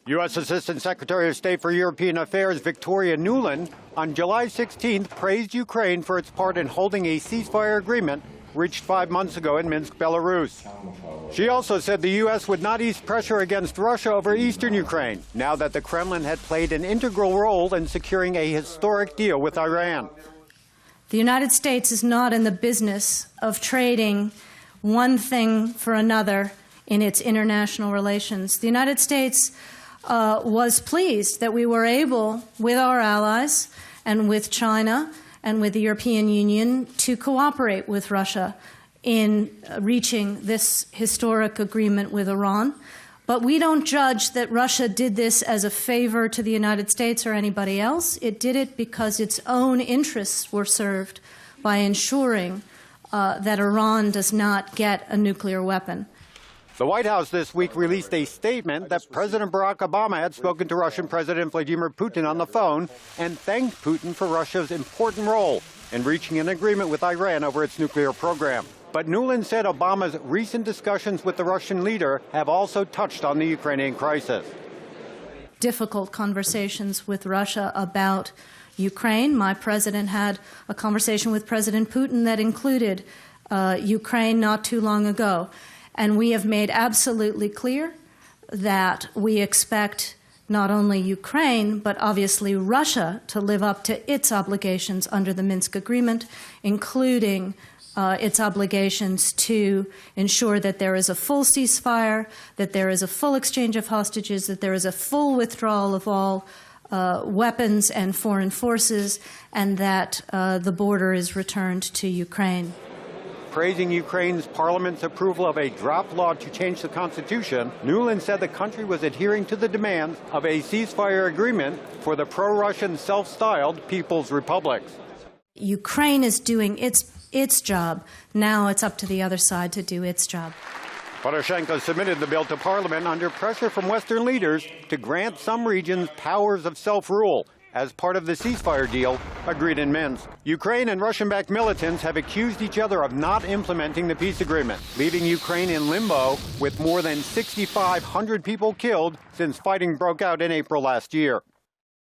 U.S. Assistant Secretary of State for European Affairs Victoria Nuland on July 16th praised Ukraine for its part in holding a ceasefire agreement reached 5 months ago in Minsk, Belarus. She also said the U.S. would not ease pressure against Russia over eastern Ukraine, now that the Kremlin had played an integral role in securing a historic deal with Iran. The United States is not in the business of trading one thing for another in its international relations. The United States was pleased that we were able, with our allies and with China and with the European Union, to cooperate with Russia in reaching this historic agreement with Iran. But we don't judge that Russia did this as a favor to the United States or anybody else. It did it because its own interests were served by ensuring that Iran does not get a nuclear weapon. The White House this week released a statement that President Barack Obama had spoken to Russian President Vladimir Putin on the phone and thanked Putin for Russia's important role in reaching an agreement with Iran over its nuclear program. But Nuland said Obama's recent discussions with the Russian leader have also touched on the Ukrainian crisis. Difficult conversations with Russia about Ukraine. My president had a conversation with President Putin that included Ukraine not too long ago. And we have made absolutely clear that we expect not only Ukraine, but obviously Russia to live up to its obligations under the Minsk agreement, including its obligations to ensure that there is a full ceasefire, that there is a full exchange of hostages, that there is a full withdrawal of all weapons and foreign forces, and that the border is returned to Ukraine. Praising Ukraine's parliament's approval of a draft law to change the constitution, Nuland said the country was adhering to the demands of a ceasefire agreement for the pro-Russian self-styled People's Republics. Ukraine is doing its job. Now it's up to the other side to do its job. Poroshenko submitted the bill to parliament under pressure from Western leaders to grant some regions powers of self-rule as part of the ceasefire deal agreed in Minsk. Ukraine and Russian-backed militants have accused each other of not implementing the peace agreement, leaving Ukraine in limbo with more than 6,500 people killed since fighting broke out in April last year.